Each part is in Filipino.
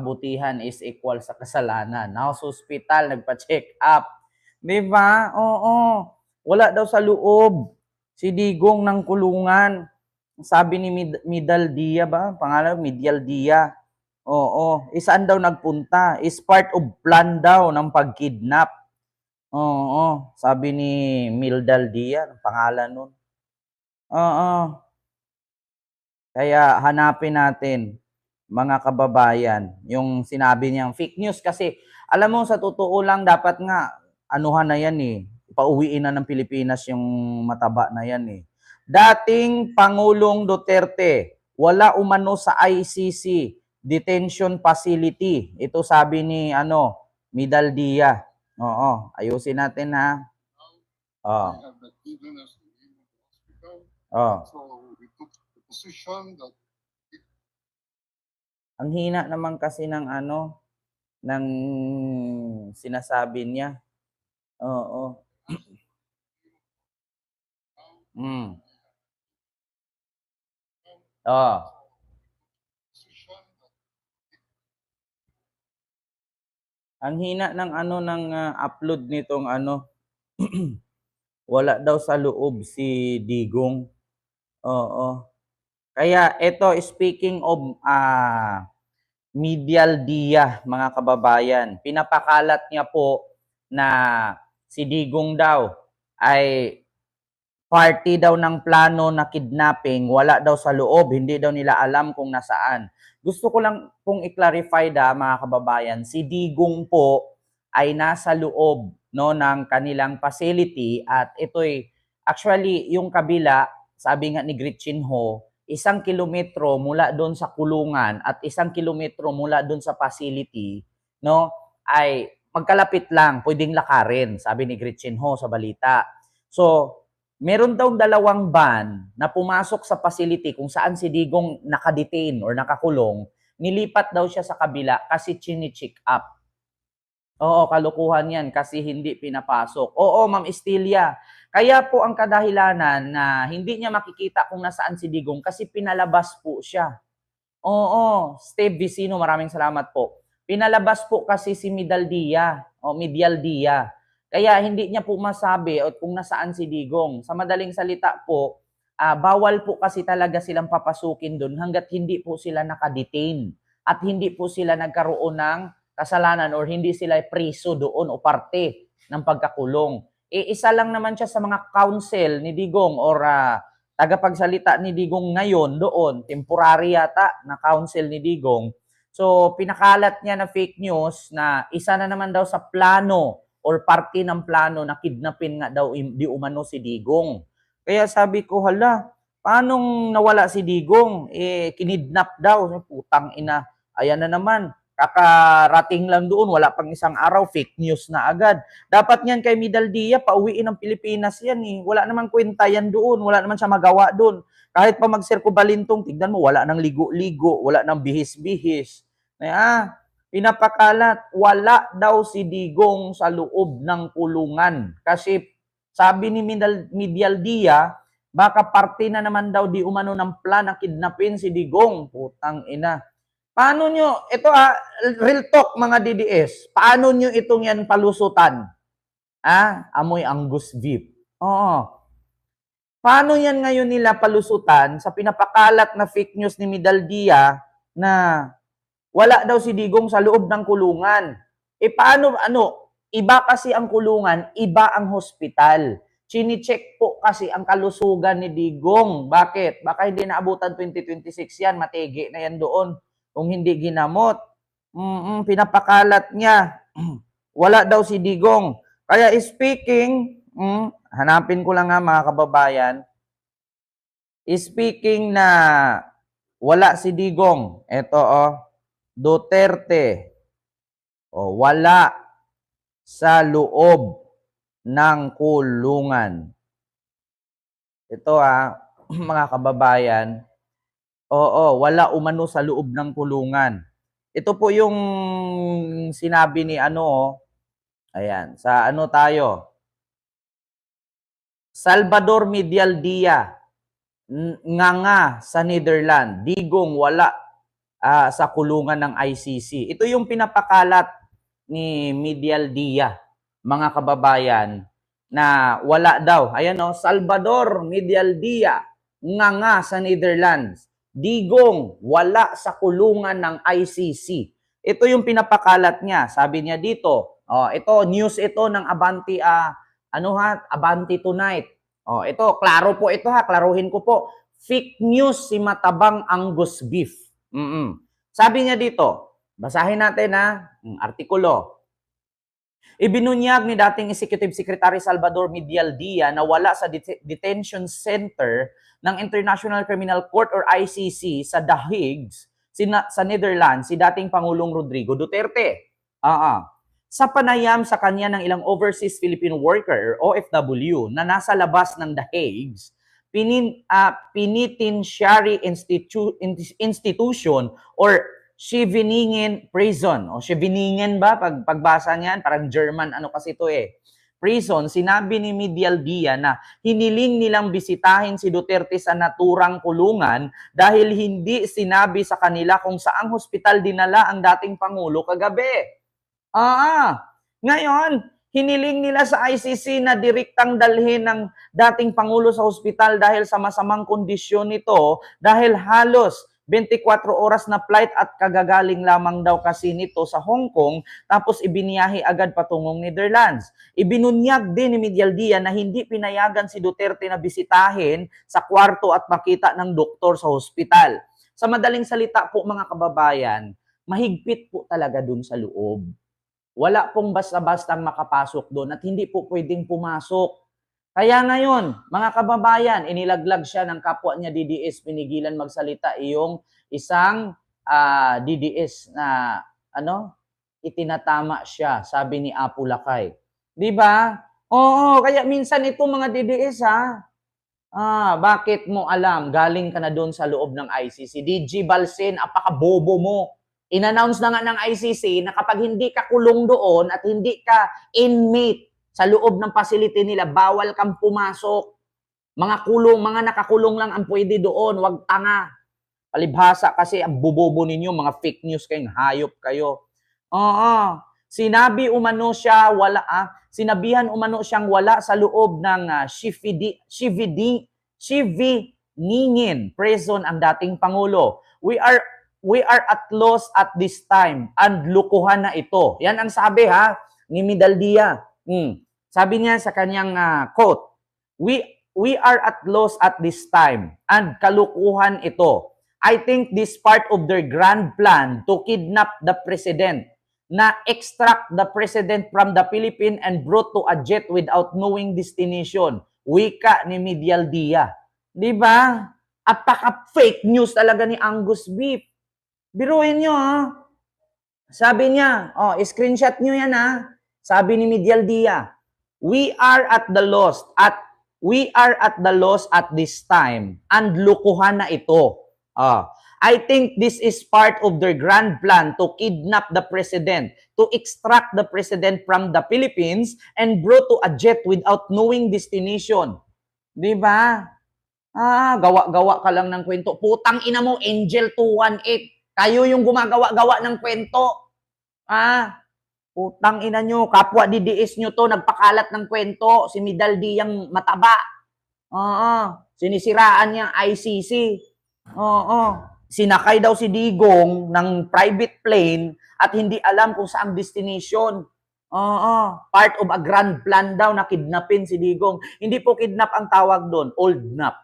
kabutihan is equal sa kasalanan. Now, sa hospital, nagpa-check up. Di ba? Oo. Wala daw sa loob si Digong ng kulungan. Sabi ni Midal Dia ba? Pangalan, Midyal Dia. Oo. Isaan daw nagpunta? Is part of plan daw ng pagkidnap. Oo. Sabi ni Mildal Dia, pangalan nun. Oo. Kaya hanapin natin, mga kababayan, yung sinabi niyang fake news kasi alam mo sa totoo lang dapat nga anuhan na yan eh. Pauwiin na ng Pilipinas yung mataba na yan eh. Dating Pangulong Duterte, wala umano sa ICC detention facility. Ito sabi ni Midal Dia. Oo, ayusin natin ha. Oh. Oh. Ang hina naman kasi ng ng sinasabi niya. Oo. Oh. Ang hina ng ng upload nitong wala daw sa loob si Digong. Oo. Kaya ito, speaking of Midyal Dia, mga kababayan, pinapakalat niya po na si Digong daw ay party daw ng plano na kidnapping, wala daw sa loob, hindi daw nila alam kung nasaan. Gusto ko lang pong i-clarify mga kababayan, si Digong po ay nasa loob ng kanilang facility at ito'y actually yung kabila, sabi nga ni Gretchen Ho, 1 kilometro mula doon sa kulungan at 1 kilometro mula doon sa facility, ay magkalapit lang, pwedeng lakarin, sabi ni Gretchen Ho sa balita. So, meron daw 2 van na pumasok sa facility kung saan si Digong nakadetain or nakakulong, nilipat daw siya sa kabila kasi chini-check up. Oo, kalukuhan yan kasi hindi pinapasok. Oo, Ma'am Estilia. Kaya po ang kadahilanan na hindi niya makikita kung nasaan si Digong kasi pinalabas po siya. Oo, Steve Vicino, maraming salamat po. Pinalabas po kasi si Midyal Dia. Kaya hindi niya po masabi kung nasaan si Digong. Sa madaling salita po, bawal po kasi talaga silang papasukin doon hanggat hindi po sila nakadetain at hindi po sila nagkaroon ng kasalanan or hindi sila priso doon o parte ng pagkakulong. Isa lang naman siya sa mga counsel ni Digong or tagapagsalita ni Digong ngayon doon, temporary yata na counsel ni Digong. So, pinakalat niya na fake news na isa na naman daw sa plano or parte ng plano na kidnapin nga daw di umano si Digong. Kaya sabi ko, hala, paano nawala si Digong? Kinidnap daw. Putang ina. Ayan na naman. Kakarating lang doon, wala pang isang araw, fake news na agad. Dapat niyan kay Midal Dia, pauwiin ng Pilipinas yan eh. Wala namang kwenta yan doon, wala naman siya magawa doon. Kahit pa mag-Circo Balintong, tignan mo, wala nang ligo-ligo, wala nang bihis-bihis. Pinapakalat, wala daw si Digong sa loob ng kulungan. Kasi sabi ni Midyal Dia, baka parte na naman daw di umano ng plan na kidnapin si Digong. Putang ina. Paano nyo, ito real talk mga DDS, paano nyo itong yan palusutan? Amoy Angus beef. Oo. Paano yan ngayon nila palusutan sa pinapakalat na fake news ni Midal Dia na wala daw si Digong sa loob ng kulungan? Paano, iba kasi ang kulungan, iba ang hospital. Chini-check po kasi ang kalusugan ni Digong. Bakit? Baka hindi naabutan 2026 yan, matigi na yan doon. Kung hindi ginamot, pinapakalat niya. Wala daw si Digong. Kaya speaking, hanapin ko lang mga kababayan, speaking na wala si Digong, eto Duterte, wala sa loob ng kulungan. Ito mga kababayan, wala umano sa loob ng kulungan. Ito po yung sinabi ni ayan, sa tayo. Salvador Midyal Dia, nga sa Netherlands. Digong wala sa kulungan ng ICC. Ito yung pinapakalat ni Medial Dia, mga kababayan, na wala daw. Ayan o, Salvador Medial Dia, nga sa Netherlands. Digong, wala sa kulungan ng ICC. Ito yung pinapakalat niya. Sabi niya dito, ito, news ito ng Abante, Abante Tonight. Ito, klaro po ito ha, klaruhin ko po. Fake news si Matabang Angus Beef. Sabi niya dito, basahin natin artikulo. Ibinunyag ni dating Executive Secretary Salvador Medial Dia na wala sa detention center ng International Criminal Court or ICC sa The Hague, sa Netherlands, si dating Pangulong Rodrigo Duterte. Sa panayam sa kanya ng ilang overseas Filipino worker or OFW na nasa labas ng The Hague, Penitentiary Institution or Scheveningen Prison. O Scheveningen ba? Pagbasa niyan, parang German, kasi ito prison, sinabi ni Medial Dia na hiniling nilang bisitahin si Duterte sa naturang kulungan dahil hindi sinabi sa kanila kung saang hospital dinala ang dating Pangulo kagabi. Ngayon, hiniling nila sa ICC na direktang dalhin ng dating Pangulo sa hospital dahil sa masamang kondisyon nito dahil halos 24 oras na flight at kagagaling lamang daw kasi nito sa Hong Kong tapos ibiniyahe agad patungong Netherlands. Ibinunyag din ni Medial Dia na hindi pinayagan si Duterte na bisitahin sa kwarto at makita ng doktor sa hospital. Sa madaling salita po mga kababayan, mahigpit po talaga dun sa loob. Wala pong basta-bastang makapasok doon at hindi po pwedeng pumasok. Kaya ngayon, mga kababayan, inilaglag siya ng kapwa niya DDS, pinigilan magsalita yung isang DDS na itinatama siya, sabi ni Apu Lakay. 'Di ba? Oo, kaya minsan itong mga DDS bakit mo alam? Galing ka na doon sa loob ng ICC. DG Balsin, apaka-bobo mo. In-announce na nga ng ICC na kapag hindi ka kulong doon at hindi ka inmate sa loob ng facility nila, bawal kang pumasok. Mga nakakulong lang ang pwede doon, wag tanga. Palibhasa kasi ang bobobo ninyo, mga fake news kayong hayop kayo. Sinabihan umano siyang wala sa loob ng Scheveningen prison ang dating Pangulo. We are at loss at this time and lukuhan na ito. Yan ang sabi ni Medial Dia. Sabi niya sa kanyang quote, we are at loss at this time and kalukuhan ito. I think this part of their grand plan to kidnap the president, na extract the president from the Philippines and brought to a jet without knowing destination. Wika ni Medial Dia. Di ba? Apaka-fake news talaga ni Angus Beef. Biruin nyo Sabi niya, screenshot nyo yan Sabi ni Medial Dia, we are at the loss at this time and lukuhan na ito. I think this is part of their grand plan to kidnap the president, to extract the president from the Philippines and brought to a jet without knowing destination. Di ba? Gawa-gawa ka lang ng kwento. Putang ina mo, Angel 218. Kayo yung gumagawa-gawa ng kwento. Putang ina nyo, kapwa DDS nyo to, nagpakalat ng kwento. Si Medial Diang mataba. Sinisiraan niya ICC. Sinakay daw si Digong ng private plane at hindi alam kung saang destination. Part of a grand plan daw na kidnapin si Digong. Hindi po kidnap ang tawag doon, old nap.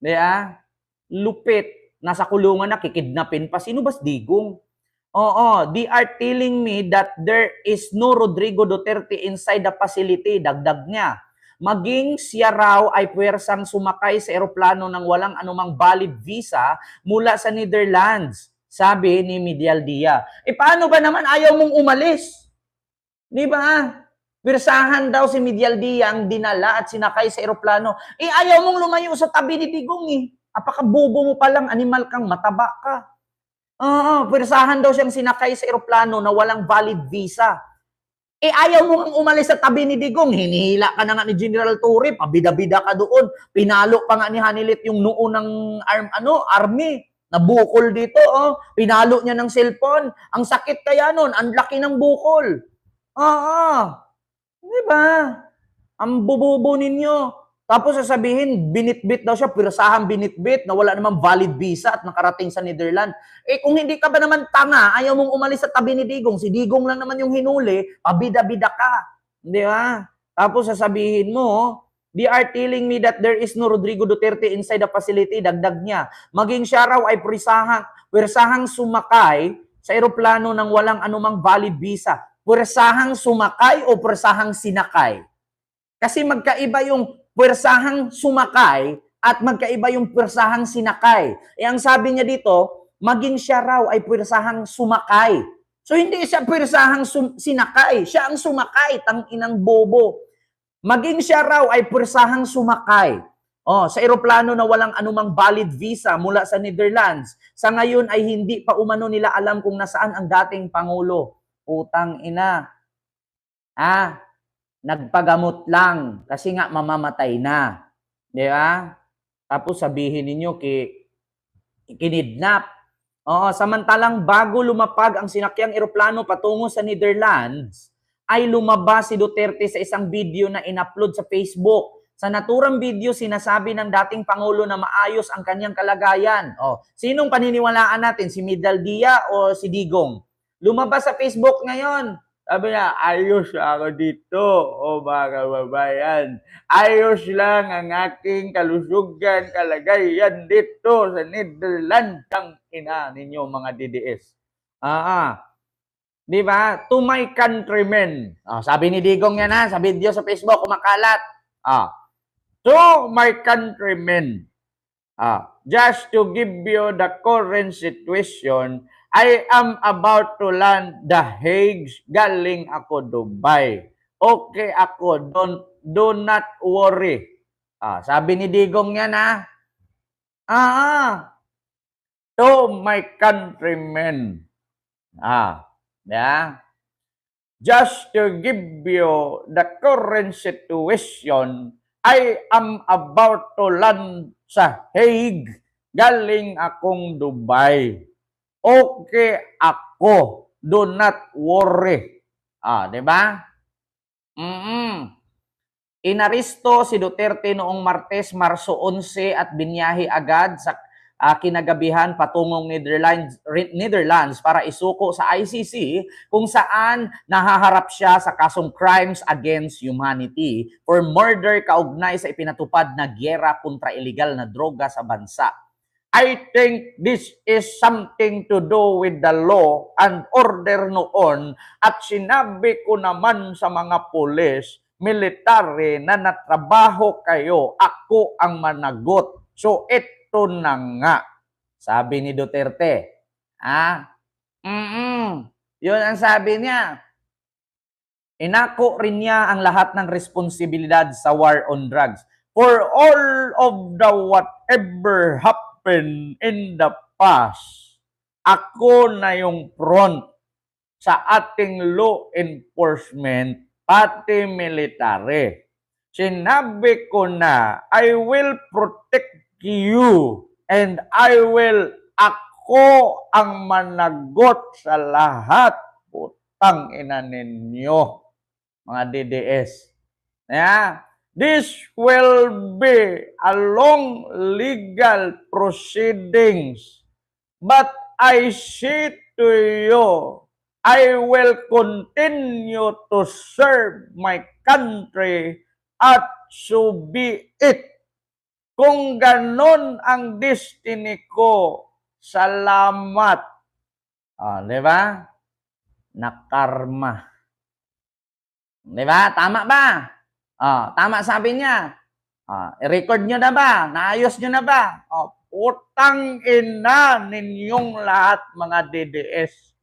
Diba? Lupit. Nasa kulungan na, kikidnapin pa. Sino ba si Digong? They are telling me that there is no Rodrigo Duterte inside the facility. Dagdag niya. Maging siya raw ay puwersang sumakay sa eroplano ng walang anumang valid visa mula sa Netherlands, sabi ni Medial Dia. Paano ba naman ayaw mong umalis? Di ba? Pirsahan daw si Medial Dia ang dinala at sinakay sa eroplano. Ayaw mong lumayo sa tabi ni Digong Apaka-bobo mo palang, animal kang, mataba ka. Pirsahan daw siyang sinakay sa eroplano na walang valid visa. Ayaw mo kang umalis sa tabi ni Digong. Hinihila ka na nga ni General Torre, pabida-bida ka doon. Pinalo pa nga ni Hanilit yung noo ng army. Nabukol dito, oh. Pinalo niya ng cellphone. Ang sakit kaya nun, ang laki ng bukol. Oo. Di ba? Ang bububo ninyo. Tapos sasabihin, binitbit daw siya, pirasahang binitbit, na wala namang valid visa at nakarating sa Netherlands. Eh kung hindi ka ba naman tanga, ayaw mong umalis sa tabi ni Digong, si Digong lang naman yung hinuli, pabida-bida ka. Di ba? Tapos sasabihin mo, they are telling me that there is no Rodrigo Duterte inside the facility, dagdag niya. Maging siya raw ay puwersahang sumakay sa eroplano ng walang anumang valid visa. Puwersahang sumakay o puwersahang sinakay? Kasi magkaiba yung puwersahang sumakay at magkaiba yung puwersahang sinakay. Eh ang sabi niya dito, maging siya raw ay puwersahang sumakay. So hindi siya puwersahang sinakay, siya ang sumakay, tang-inang bobo. Maging siya raw ay puwersahang sumakay. Sa eroplano na walang anumang valid visa mula sa Netherlands. Sa ngayon ay hindi pa umano nila alam kung nasaan ang dating Pangulo. Utang ina. Nagpagamot lang kasi nga mamamatay na. Di ba? Tapos sabihin ninyo kinidnap. Samantalang bago lumapag ang sinakyang eroplano patungo sa Netherlands, ay lumabas si Duterte sa isang video na in-upload sa Facebook. Sa naturang video, sinasabi ng dating Pangulo na maayos ang kanyang kalagayan. Sinong paniniwalaan natin? Si Medaldia o si Digong? Lumabas sa Facebook ngayon. Sabi niya, ayos ako dito, mga kababayan. Ayos lang ang aking kalusugan, kalagayan dito sa Netherlands. Ang ina ninyo, mga DDS. Di ba? To my countrymen. Sabi ni Digong yan sa video sa Facebook, kumakalat. To my countrymen. Just to give you the current situation, I am about to land The Hague. Galing ako Dubai. Okay ako, do not worry. Sabi ni Digong yan to my countrymen. Just to give you the current situation, I am about to land sa Hague. Galing akong Dubai. Okay ako. Do not worry. Diba? Inaristo si Duterte noong Martes, Marso 11 at binyahe agad sa kinagabihan patungong Netherlands para isuko sa ICC kung saan nahaharap siya sa kasong crimes against humanity for murder kaugnay sa ipinatupad na gyera kontra illegal na droga sa bansa. I think this is something to do with the law and order noon at sinabi ko naman sa mga pulis, military na natrabaho kayo, ako ang managot. So ito na nga, sabi ni Duterte. Yun ang sabi niya. Inako rin niya ang lahat ng responsibilidad sa war on drugs. For all of the whatever happened in the past, ako na yung front sa ating law enforcement, pati military. Sinabi ko na, I will protect you and ako ang managot sa lahat. Putang ina ninyo, mga DDS. This will be a long legal proceedings. But I say to you, I will continue to serve my country at so be it. Kung ganon ang destiny ko, salamat. Diba? Nakarma. Diba? Tama ba? Tama sabi niya. I-record nyo na ba? Naayos nyo na ba? Utang ina ninyong lahat, mga DDS.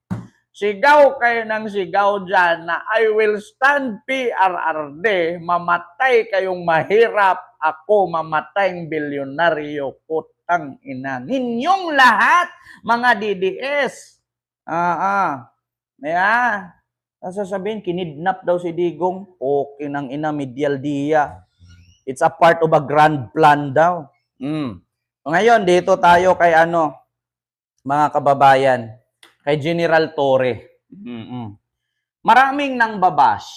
Sigaw kayo ng sigaw dyan na I will stand PRRD, mamatay kayong mahirap, ako mamatayng bilyonaryo, putang ina. Ninyong lahat, mga DDS. Sasabihin, kinidnap daw si Digong. Okay nang ina, Medaldia. It's a part of a grand plan daw. Ngayon, dito tayo kay mga kababayan, kay General Torre. Maraming nang babash